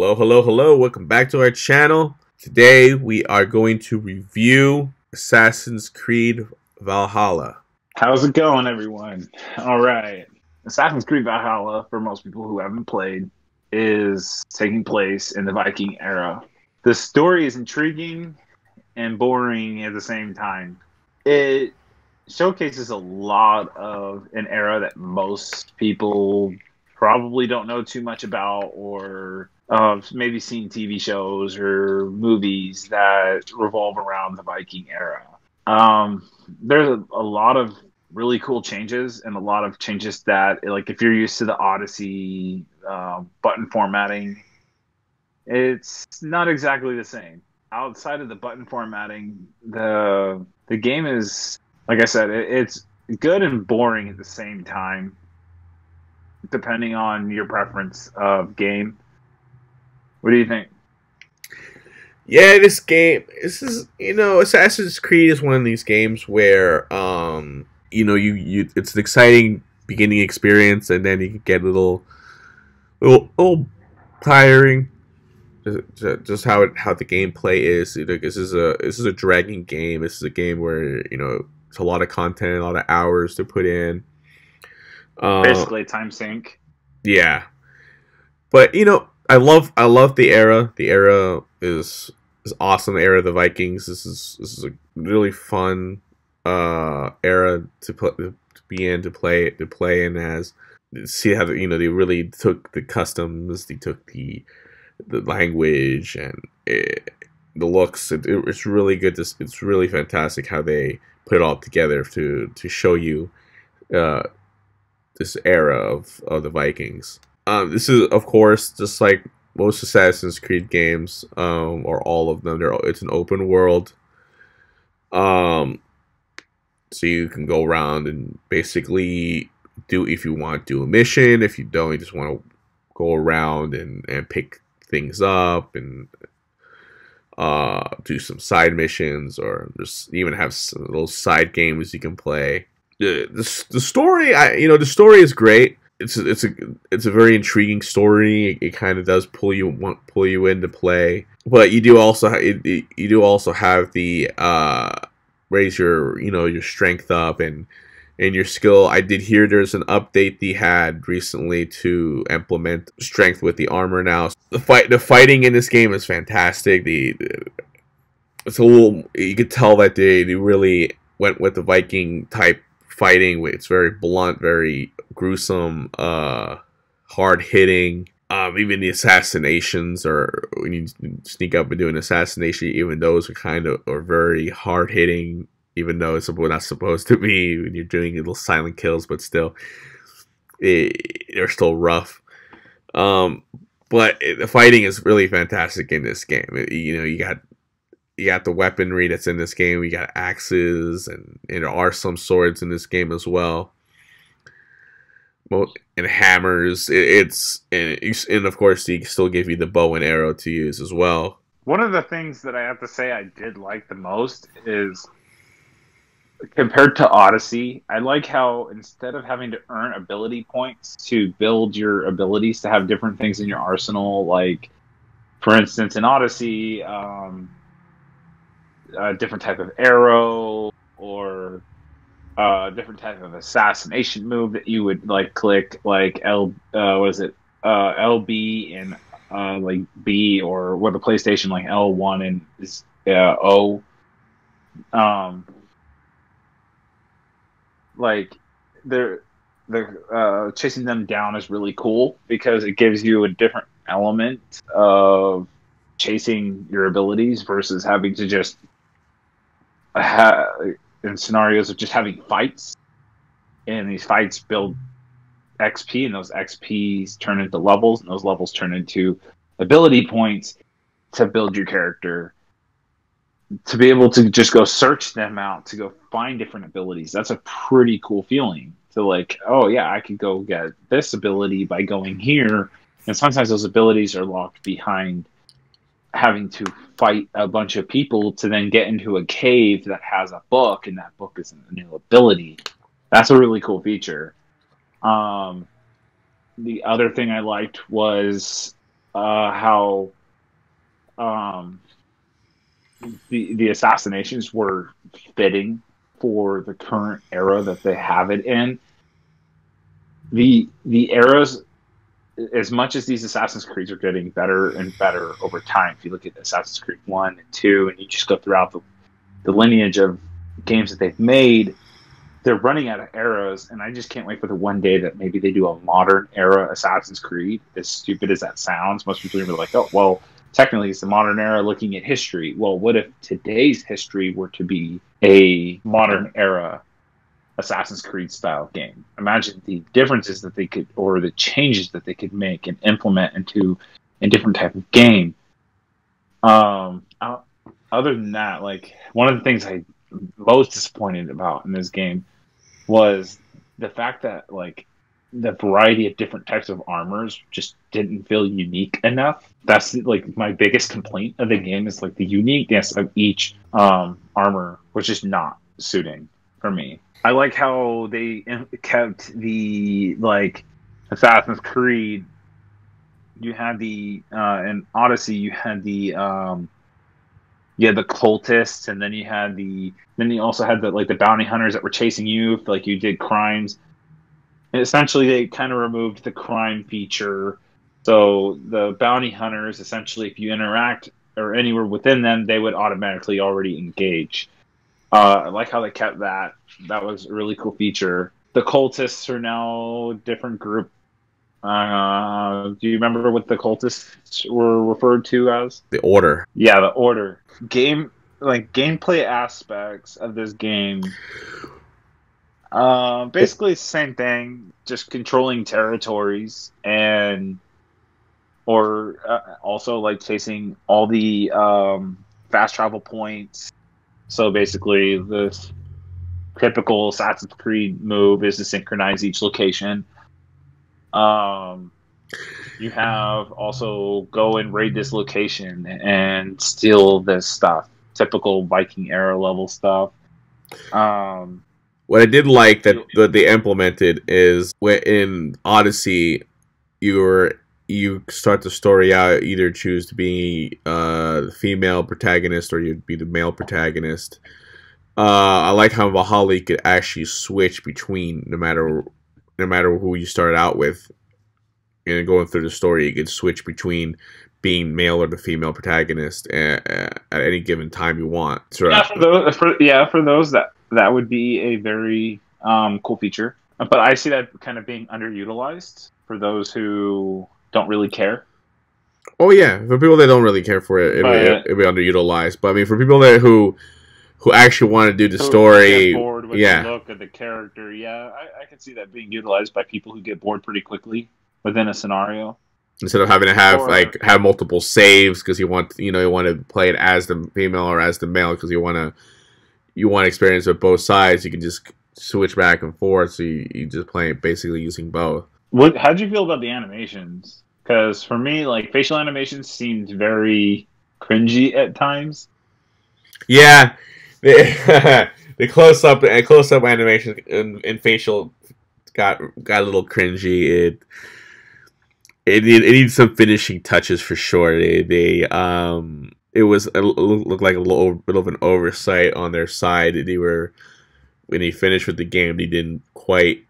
Hello, hello, hello. Welcome back to our channel. Today we are going to review Assassin's Creed Valhalla. How's it going, everyone? All right. Assassin's Creed Valhalla, for most people who haven't played, is taking place in the Viking era. The story is intriguing and boring at the same time. It showcases a lot of an era that most people probably don't know too much about, or maybe seen TV shows or movies that revolve around the Viking era. There's a lot of really cool changes and a lot of changes that, like, if you're used to the Odyssey button formatting, it's not exactly the same. Outside of the button formatting, the game is, like I said, it's good and boring at the same time, depending on your preference of game. What do you think? Yeah, this Assassin's Creed is one of these games where, it's an exciting beginning experience, and then you can get a little tiring. Just how the gameplay is. This is a dragging game. This is a game where it's a lot of content, a lot of hours to put in. Basically, time sink. Yeah, but I love the era. The era is awesome. The era of the Vikings. This is a really fun era to be in, to play in, as see how they really took the customs, they took the language, and the looks. It's really good. It's really fantastic how they put it all together to show you this era of the Vikings. This is, of course, just like most Assassin's Creed games, or all of them. It's an open world, so you can go around and basically if you want, do a mission. If you don't, you just want to go around and pick things up and do some side missions, or just even have some little side games you can play. The story, the story is great. It's a very intriguing story. It kind of does pull you into play, but you do also have the raise your strength up and your skill. I did hear there's an update they had recently to implement strength with the armor now. The fighting in this game is fantastic. It's a little, you could tell that they really went with the Viking type fighting. It's very blunt, very gruesome, hard hitting. Even the assassinations, or when you sneak up and do an assassination, even those are very hard hitting. Even though it's not supposed to be when you're doing little silent kills, but still, they're still rough. But the fighting is really fantastic in this game. You got the weaponry that's in this game. You got axes, and there are some swords in this game as well, and hammers. And of course, they still give you the bow and arrow to use as well. One of the things that I have to say I did like the most is, compared to Odyssey, I like how instead of having to earn ability points to build your abilities to have different things in your arsenal, like, for instance, in Odyssey, a different type of arrow, or a different type of assassination move that you would click, like LB and like B, or with the PlayStation, like L1 and O. Like, they're chasing them down is really cool because it gives you a different element of chasing your abilities versus having to just in scenarios of just having fights, and these fights build XP, and those XPs turn into levels, and those levels turn into ability points to build your character, to be able to just go search them out, to go find different abilities. That's a pretty cool feeling. So, like, oh yeah, I could go get this ability by going here. And sometimes those abilities are locked behind having to fight a bunch of people to then get into a cave that has a book, and that book is a new ability. That's a really cool feature. The other thing I liked was how um, the assassinations were fitting for the current era that they have it in. The eras, as much as these Assassin's Creeds are getting better and better over time, if you look at Assassin's Creed 1 and 2, and you just go throughout the lineage of games that they've made, they're running out of eras, and I just can't wait for the one day that maybe they do a modern era Assassin's Creed. As stupid as that sounds, most people are going to be like, oh, well, technically it's the modern era looking at history. Well, what if today's history were to be a modern era Assassin's Creed style game? Imagine the differences that they could, or the changes that they could make and implement into a different type of game. Other than that, like, one of the things I most disappointed about in this game was the fact that, like, the variety of different types of armors just didn't feel unique enough. That's like my biggest complaint of the game, is like the uniqueness of each armor was just not suiting for me. I like how they kept the, like, Assassin's Creed. You had the in Odyssey, you had the cultists, and then you also had the, like, the bounty hunters that were chasing you if, like, you did crimes. And essentially, they kind of removed the crime feature. So the bounty hunters, essentially, if you interact or anywhere within them, they would automatically already engage. I like how they kept that. That was a really cool feature. The cultists are now a different group. Do you remember what the cultists were referred to as? The Order. Yeah, the Order. Gameplay aspects of this game. Basically it's the same thing, just controlling territories, and also, like, chasing all the fast travel points. So basically, the typical Assassin's Creed move is to synchronize each location. You have also go and raid this location and steal this stuff. Typical Viking era level stuff. What I did like that they implemented is when in Odyssey, you start the story out, either choose to be the female protagonist or you'd be the male protagonist. I like how Valhalla you could actually switch between no matter who you started out with, and going through the story, you could switch between being male or the female protagonist at any given time you want. So, for those that would be a very cool feature. But I see that kind of being underutilized for those who don't really care. Oh yeah, for people that don't really care for it, it'd be underutilized. But I mean, for people who actually want to do the story, get bored with the look of the character, I can see that being utilized by people who get bored pretty quickly within a scenario. Instead of having to have multiple saves because you want to play it as the female or as the male because you want experience with both sides, you can just switch back and forth. So you just play it basically using both. How'd you feel about the animations? Because for me, like, facial animations seemed very cringy at times. Yeah, the close up animation and facial got a little cringy. It needs some finishing touches for sure. It looked like a little bit of an oversight on their side. When they finished with the game, they didn't quite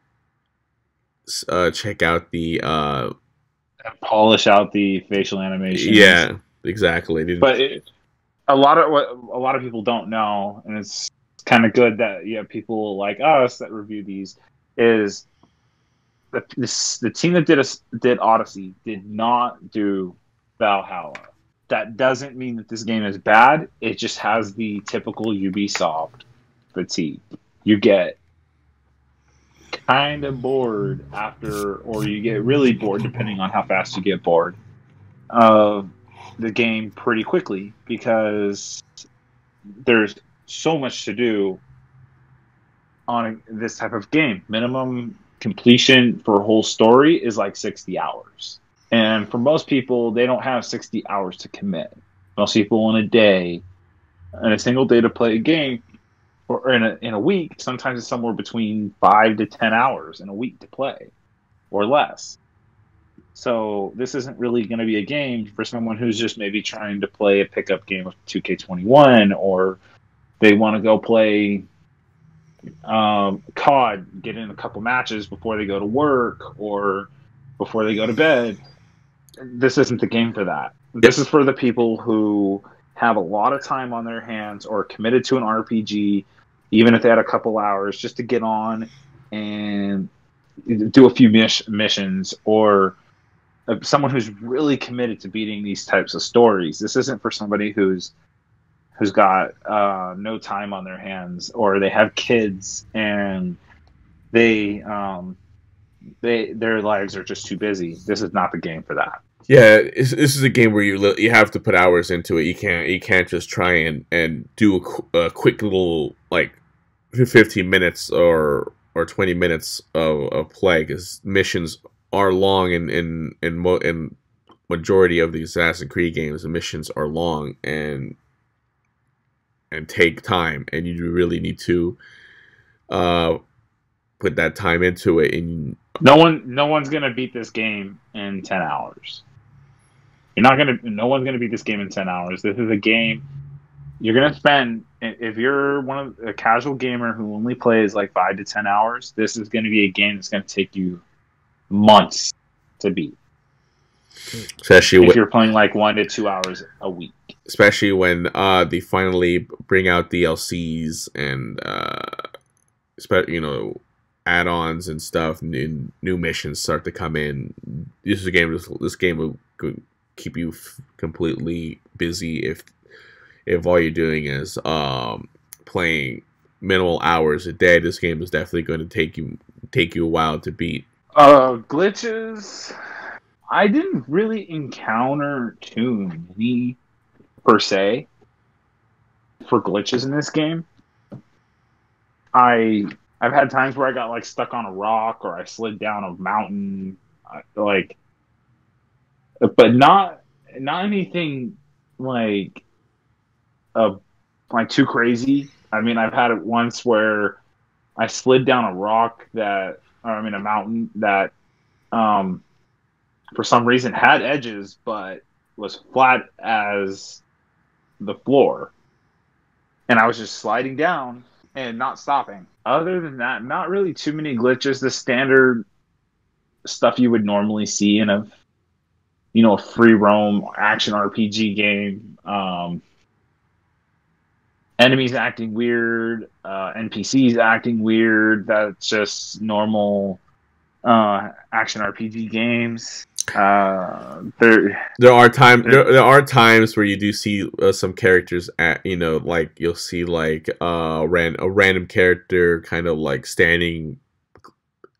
check out the polish out the facial animation. Yeah, exactly. But a lot of people don't know, and it's kind of good that you have people like us that review these, is the team that did Odyssey did not do Valhalla. That doesn't mean that this game is bad. It just has the typical Ubisoft fatigue. You get kind of bored after, or you get really bored depending on how fast you get bored of the game pretty quickly, because there's so much to do on this type of game. Minimum completion for a whole story is like 60 hours. And for most people, they don't have 60 hours to commit. Most people in a single day to play a game, or in a week, sometimes it's somewhere between 5 to 10 hours in a week to play, or less. So this isn't really going to be a game for someone who's just maybe trying to play a pickup game of 2K21, or they want to go play COD, get in a couple matches before they go to work or before they go to bed. This isn't the game for that. This Yep. is for the people who have a lot of time on their hands or committed to an RPG, even if they had a couple hours, just to get on and do a few missions, or someone who's really committed to beating these types of stories. This isn't for somebody who's got no time on their hands, or they have kids and their lives are just too busy. This is not the game for that. Yeah, this is a game where you have to put hours into it. You can't just try and do a quick little like 15 minutes or 20 minutes of play, because missions are long in majority of the Assassin's Creed games. The missions are long and take time, and you really need to put that time into it. And No one's gonna beat this game in 10 hours. No one's gonna beat this game in 10 hours. This is a game you're gonna spend. If you're a casual gamer who only plays like 5 to 10 hours, this is gonna be a game that's gonna take you months to beat. especially If you're playing like 1 to 2 hours a week. especially when they finally bring out DLCs and add-ons and stuff, and new missions start to come in. This is a game. This game will keep you completely busy if all you're doing is playing minimal hours a day. This game is definitely going to take you a while to beat. Glitches. I didn't really encounter too many per se for glitches in this game. I've had times where I got like stuck on a rock, or I slid down a mountain, but not anything like like too crazy. I mean, I've had it once where I slid down a mountain that for some reason had edges but was flat as the floor, and I was just sliding down and not stopping. Other than that, not really too many glitches. The standard stuff you would normally see in a free roam action RPG game. Enemies acting weird, NPCs acting weird. That's just normal action RPG games. There are times where you do see some characters like you'll see like a random character kind of like standing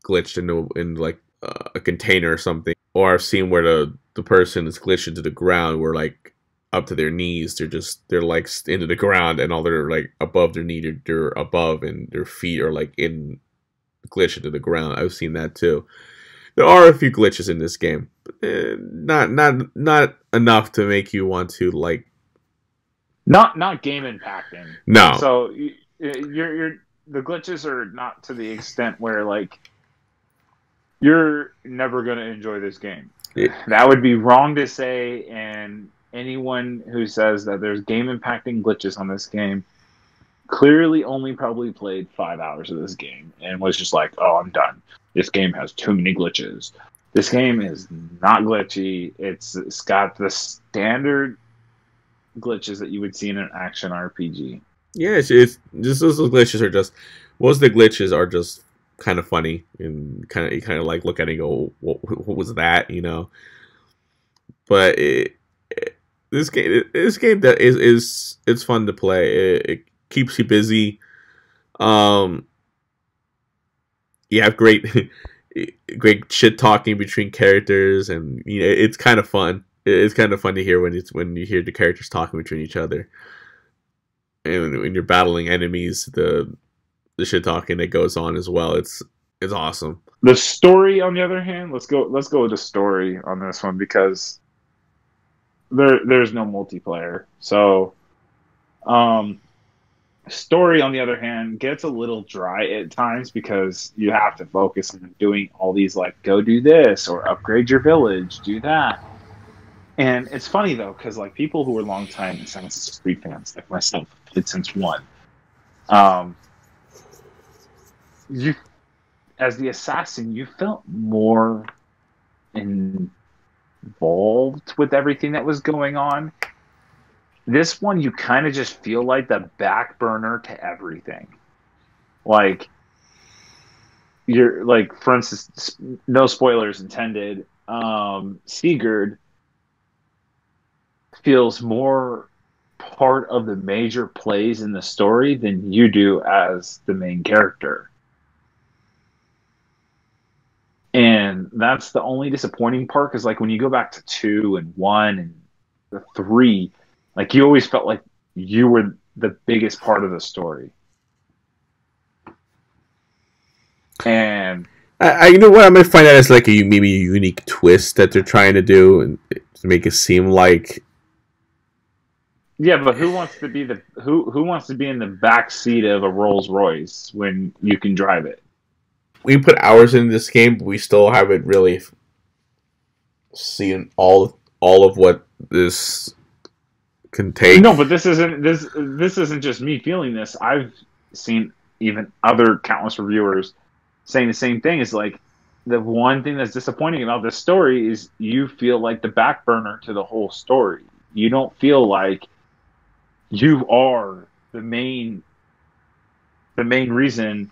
glitched in like a container or something. Or I've seen where the person is glitched into the ground, where like up to their knees, they're like into the ground, and all they're like above their knee, they're above, and their feet are like in glitched into the ground. I've seen that too. There are a few glitches in this game, but not enough to make you want to like. Not game impacting. No. So the glitches are not to the extent where like you're never going to enjoy this game. Yeah. That would be wrong to say, and anyone who says that there's game impacting glitches on this game clearly only probably played 5 hours of this game and was just like, oh, I'm done. This game has too many glitches. This game is not glitchy. It's got the standard glitches that you would see in an action RPG. Yeah, it's just those glitches are just most of the glitches are just kind of funny, and you kind of like look at it and go, what was that, But this game that is it's fun to play. It keeps you busy. You have great shit talking between characters, and it's kind of fun. It's kind of fun to hear when you hear the characters talking between each other, and when you're battling enemies, the shit talking that goes on as well. It's awesome. The story, on the other hand, let's go with the story on this one, because there's no multiplayer. So, Story, on the other hand, gets a little dry at times because you have to focus on doing all these, like, go do this or upgrade your village, do that. And it's funny though, because like people who are longtime Assassin's Creed fans, like myself, played since one. Um, you, as the assassin, you felt more involved with everything that was going on. This one, you kind of just feel like the back burner to everything. Like, you're like, for instance, no spoilers intended. Sigurd feels more part of the major plays in the story than you do as the main character. And that's the only disappointing part, because like when you go back to 2 and 1 and the 3, like you always felt like you were the biggest part of the story. And You know what? I might find that as like a maybe a unique twist that they're trying to do and to make it seem like. yeah, but who wants to be the who wants to be in the back seat of a Rolls Royce when you can drive it? We put hours into this game, but we still haven't really seen all of what this can take. No, but this isn't just me feeling this. I've seen even other countless reviewers saying the same thing. Is like, the one thing that's disappointing about this story is you feel like the back burner to the whole story. You don't feel like you are the main reason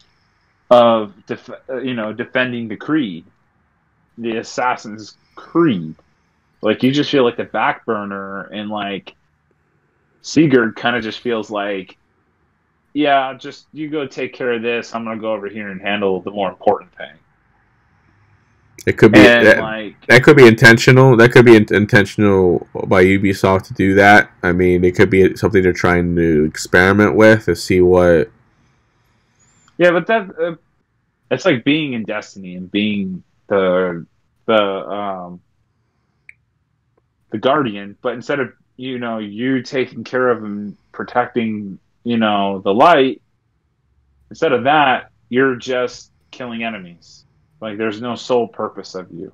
of defending the creed, the Assassin's Creed. Like, you just feel like the back burner, and like Sigurd kind of just feels like, yeah, just you go take care of this. I'm gonna go over here and handle the more important thing. It could be And like, that could be intentional. That could be intentional by Ubisoft to do that. I mean, it could be something they're trying to experiment with to see what. yeah, but that it's like being in Destiny and being the the guardian, but instead of you taking care of and protecting the light, instead of that, you're just killing enemies. Like, there's no sole purpose of you.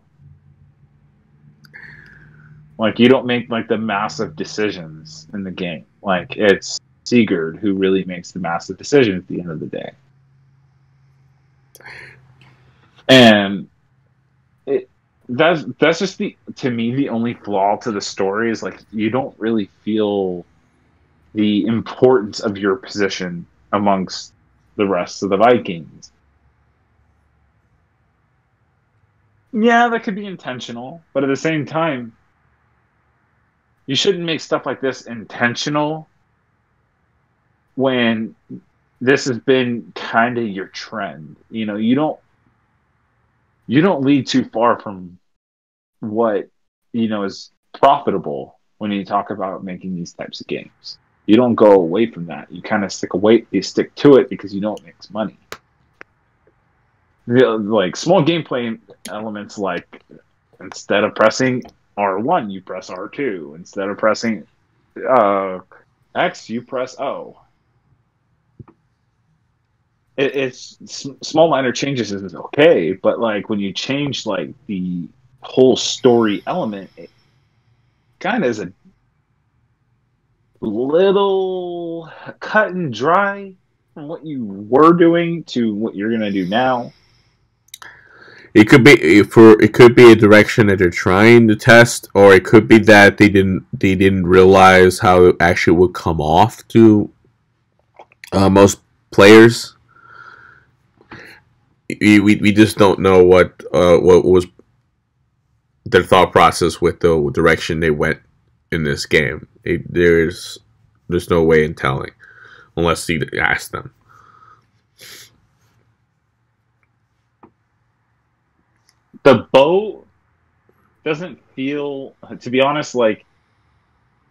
Like, you don't make like the massive decisions in the game. Like, it's Sigurd who really makes the massive decision at the end of the day. And that's just to me the only flaw to the story, is like you don't really feel the importance of your position amongst the rest of the Vikings. Yeah, that could be intentional, but at the same time, you shouldn't make stuff like this intentional when this has been kind of your trend. You don't lead too far from what is profitable when you talk about making these types of games. You don't go away from that. You kind of you stick to it because you know it makes money. Like small gameplay elements, like instead of pressing R1, you press R2. Instead of pressing X, you press O. It's small minor changes is okay, but like when you change like the whole story element, it kind of is a little cut and dry from what you were doing to what you're gonna do now. It could be a direction that they're trying to test, or it could be that they didn't realize how it actually would come off to most players. We just don't know what was their thought process with the direction they went in this game. There's no way in telling unless you ask them. The boat doesn't feel, to be honest, like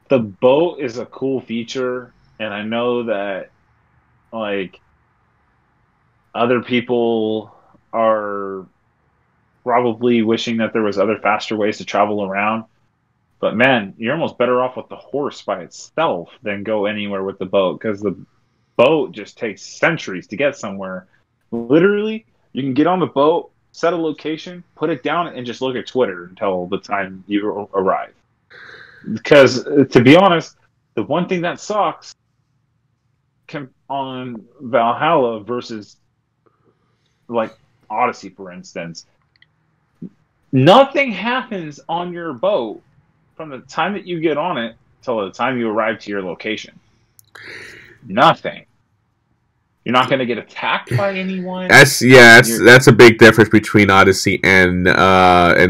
the boat is a cool feature, and I know that like other people are probably wishing that there was other faster ways to travel around. But man, you're almost better off with the horse by itself than go anywhere with the boat, because the boat just takes centuries to get somewhere. Literally, you can get on the boat, set a location, put it down, and just look at Twitter until the time you arrive. Because to be honest, the one thing that sucks on Valhalla versus like Odyssey, for instance, nothing happens on your boat from the time that you get on it till the time you arrive to your location. Nothing. You're not going to get attacked by anyone. That's a big difference between Odyssey and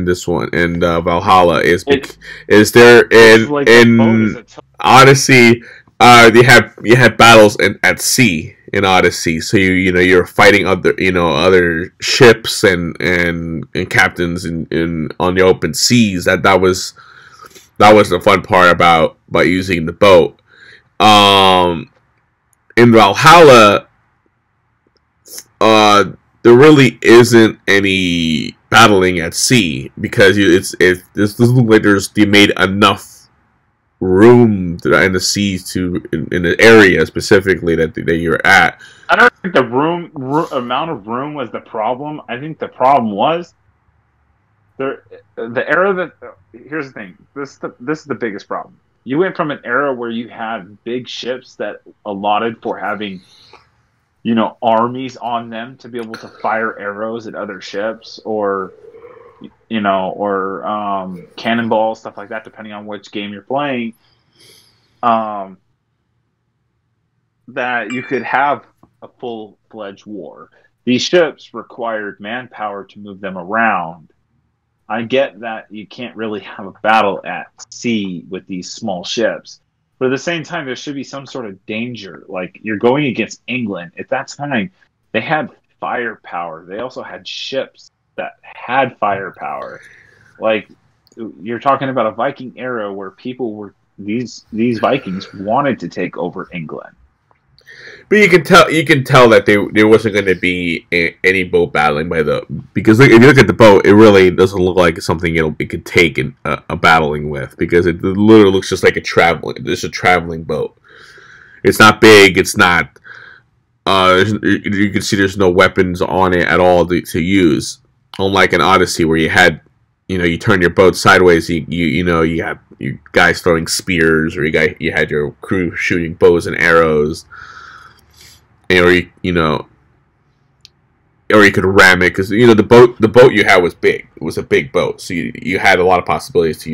this one and Valhalla is there in Odyssey you have battles at sea in Odyssey, so you're fighting other ships and captains in on the open seas. That was the fun part about using the boat. In Valhalla, there really isn't any battling at sea because it doesn't look like you made enough room in the seas in the area specifically that you're at. I don't think the amount of room was the problem. I think the problem was the era that. Here's the thing. This is the biggest problem. You went from an era where you had big ships that allotted for having, armies on them to be able to fire arrows at other ships or cannonballs, stuff like that, depending on which game you're playing. That you could have a full-fledged war. These ships required manpower to move them around. I get that you can't really have a battle at sea with these small ships. But at the same time, there should be some sort of danger. Like, you're going against England. At that time, they had firepower. They also had ships that had firepower. Like, you're talking about a Viking era where these Vikings wanted to take over England. But you can tell that there wasn't going to be any boat battling because if you look at the boat, it really doesn't look like something it could take a battling with, because it literally looks just like a traveling boat. It's not big. It's not. You can see there's no weapons on it at all to use. Unlike in Odyssey, where you had, you turn your boat sideways, you have you guys throwing spears, or you had your crew shooting bows and arrows. Or you could ram it, because the boat you had was big. It was a big boat, so you had a lot of possibilities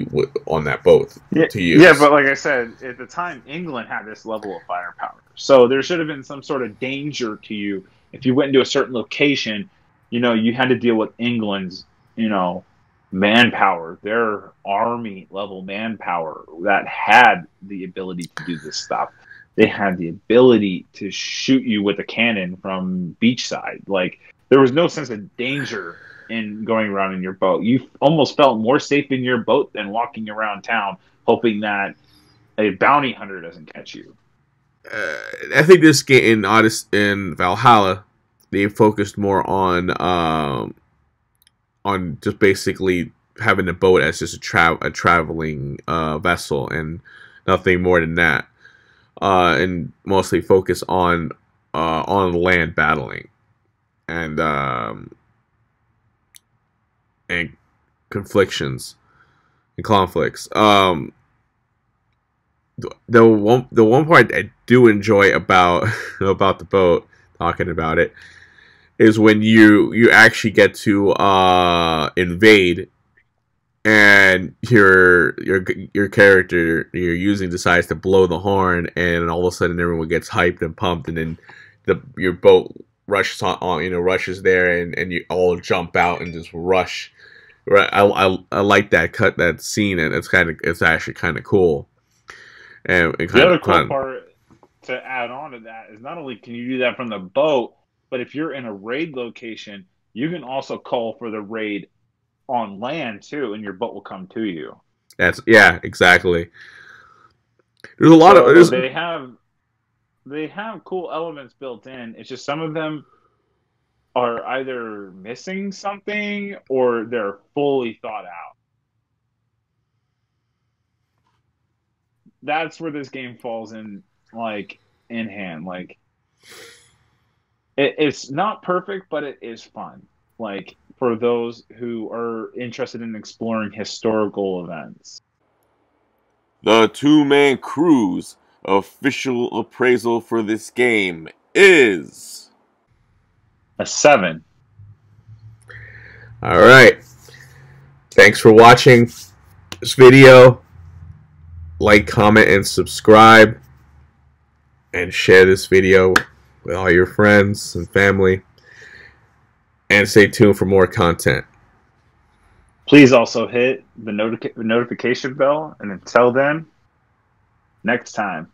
on that boat to use. Yeah, but like I said, at the time, England had this level of firepower, so there should have been some sort of danger to you if you went into a certain location. You had to deal with England's manpower, their army level manpower that had the ability to do this stuff. They had the ability to shoot you with a cannon from beachside. Like, there was no sense of danger in going around in your boat. You almost felt more safe in your boat than walking around town, hoping that a bounty hunter doesn't catch you. I think this game in Valhalla, they focused more on just basically having a boat as just a traveling vessel and nothing more than that. And mostly focus on land battling and conflicts. The one part I do enjoy about about the boat, talking about it, is when you actually get to invade, and your character you're using decides to blow the horn, and all of a sudden everyone gets hyped and pumped, and then your boat rushes there, and you all jump out and just rush. Right, I like that scene, and it's actually kind of cool. And the other cool part to add on to that is not only can you do that from the boat, but if you're in a raid location, you can also call for the raid on land too, and your boat will come to you. Exactly. There's a lot of they have cool elements built in. It's just some of them are either missing something or they're fully thought out. That's where this game falls in hand. Like, It's not perfect, but it is fun. Like for those who are interested in exploring historical events. The two-man crew's official appraisal for this game is A 7. All right. Thanks for watching this video. Like, comment, and subscribe. And share this video with all your friends and family. And stay tuned for more content. Please also hit the notification bell. And until then, next time.